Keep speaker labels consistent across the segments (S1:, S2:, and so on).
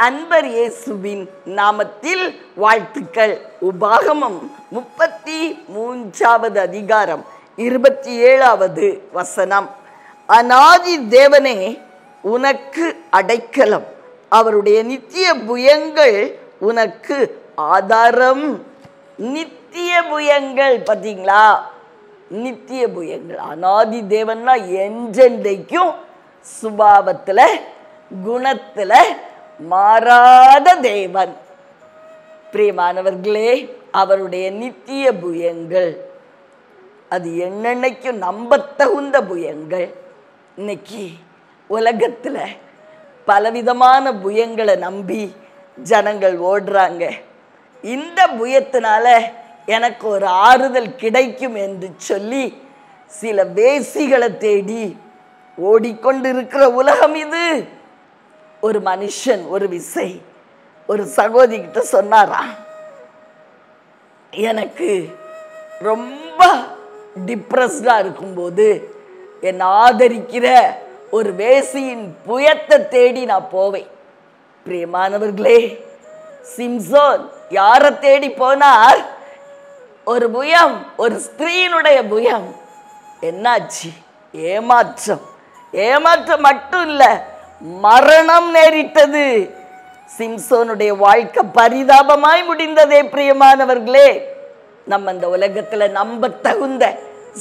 S1: அன்பர் இயேசுவின் நாமத்தில் வாழ்த்துக்கள். உபாகமம் 33வது அதிகாரம் 27வது வசனம். அநாதி தேவனே உனக்கு அடைக்கலம், அவருடைய நித்திய புயங்கள் உனக்கு ஆதாரம். நித்திய புயங்கள் பார்த்தீங்களா? நித்திய புயங்கள். அநாதி தேவன்னா என்றென்றைக்கும் சுபாவத்துல குணத்துல மாறாத தேவன். பிரியமானவர்களே, அவருடைய நித்திய புயங்கள் அது என்னென்னைக்கும் நம்பத்தகுந்த புயங்கள். இன்னைக்கு உலகத்துல பலவிதமான புயங்களை நம்பி ஜனங்கள் ஓடுறாங்க. இந்த புயத்தினால எனக்கு ஒரு ஆறுதல் கிடைக்கும் என்று சொல்லி சில வேசிகளை தேடி ஓடிக்கொண்டிருக்கிற உலகம் இது. ஒரு மனுஷன் ஒரு விசை ஒரு சகோதரிகிட்ட சொன்னாரா, எனக்கு ரொம்ப டிப்ரெஸ்டா இருக்கும்போது என்னை ஆதரிக்கிற ஒரு வேசியின் புயத்தை தேடி நான் போவேன். பிரியமானவர்களே, சிம்சோன் யாரை தேடி போனார்? ஒரு புயம், ஒரு ஸ்திரீனுடைய புயம். என்னாச்சு? ஏமாற்றம். ஏமாற்றம் மட்டும் இல்ல, மரணம் நேரிட்டது. சிம்சோனுடைய வாழ்க்கை பரிதாபமாய் முடிந்ததே. பிரியமானவர்களே, நம்ம இந்த உலகத்துல நம்ப தகுந்த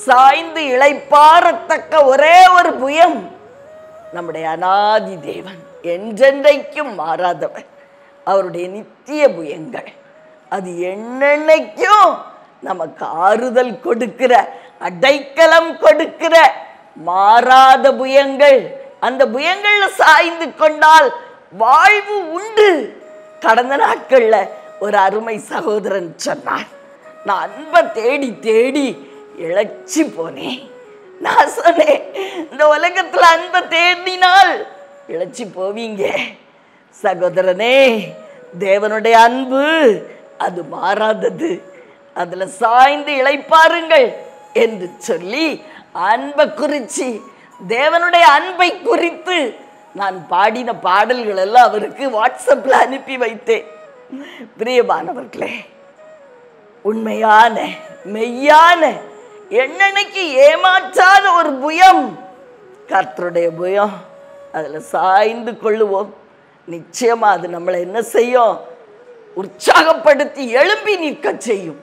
S1: சாய்ந்து இளைப்பாறத்தக்க ஒரே ஒரு புயம் நம்முடைய அநாதி தேவன், என்றென்றைக்கும் மாறாதவர். அவருடைய நித்திய புயங்கள் அது என்னென்னைக்கும் நமக்கு ஆறுதல் கொடுக்கிற, அடைக்கலம் கொடுக்கிற மாறாத புயங்கள். அந்த புயங்கள்ல சாய்ந்து கொண்டால் வாழ்வு உண்டு. கடந்த நாட்கள்ல ஒரு அருமை சகோதரன் சொன்னார், நான் அன்பை தேடி தேடி இழைச்சி போனேன். நான் சொன்னேன், இந்த உலகத்துல அன்பை தேடினால் இழைச்சி போவீங்க சகோதரனே. தேவனுடைய அன்பு அது மாறாதது, அதுல சாய்ந்து இளைப்பாருங்கள் என்று சொல்லி அன்பை குறிச்சு, தேவனுடைய அன்பை குறித்து நான் பாடின பாடல்கள் எல்லாம் அவருக்கு வாட்ஸ்அப்ல அனுப்பி வைத்தேன். பிரியமானவர்களே, உண்மையான மெய்யான என்னன்னைக்கு ஏமாற்றாத ஒரு புயம் கர்த்தருடைய புயம். அதுல சாய்ந்து கொள்ளுவோம். நிச்சயமா அது நம்மளை என்ன செய்யும்? உற்சாகப்படுத்தி எழுப்பி நிற்க செய்யும்.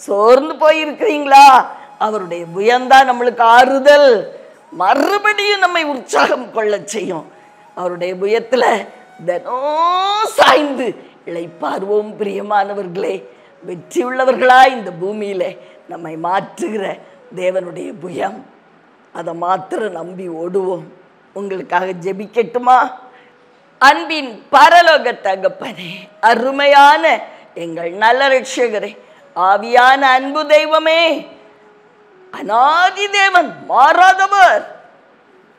S1: சோர்ந்து போயிருக்கிறீங்களா? அவருடைய புயம்தான் நம்மளுக்கு ஆறுதல். மறுபடியும் நம்மை உற்சாகம் கொள்ள செய்யும். அவருடைய புயத்துல தினம் சாய்ந்து இளைப்பாறுவோம். பிரியமானவர்களே, வெற்றி உள்ளவர்களா இந்த பூமியில நம்மை மாற்றுகிற தேவனுடைய புயம், அதை மாத்திரம் நம்பி ஓடுவோம். உங்களுக்காக ஜெபிக்கட்டுமா? அன்பின் பரலோக தகப்பனே, அருமையான எங்கள் நல்ல ரட்சகரே, ஆவியான அன்பு தெய்வமே, அநாதி தேவன், மாறாதவர்,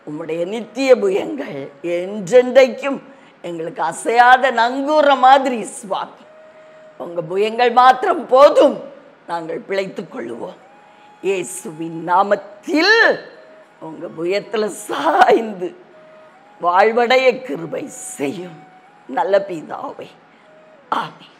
S1: உம்முடைய நித்திய புயங்கள் என்றென்றைக்கும் எங்களுக்கு அசையாத நங்கூர மாதிரி சுவாமி. உங்க புயங்கள் மாத்திரம் போதும், நாங்கள் பிழைத்துக் கொள்ளுவோம். இயேசுவின் நாமத்தில் உங்க புயத்துல சாய்ந்து வாழ்வடைய கிருபை செய்யும் நல்ல பிதாவே. ஆமென்.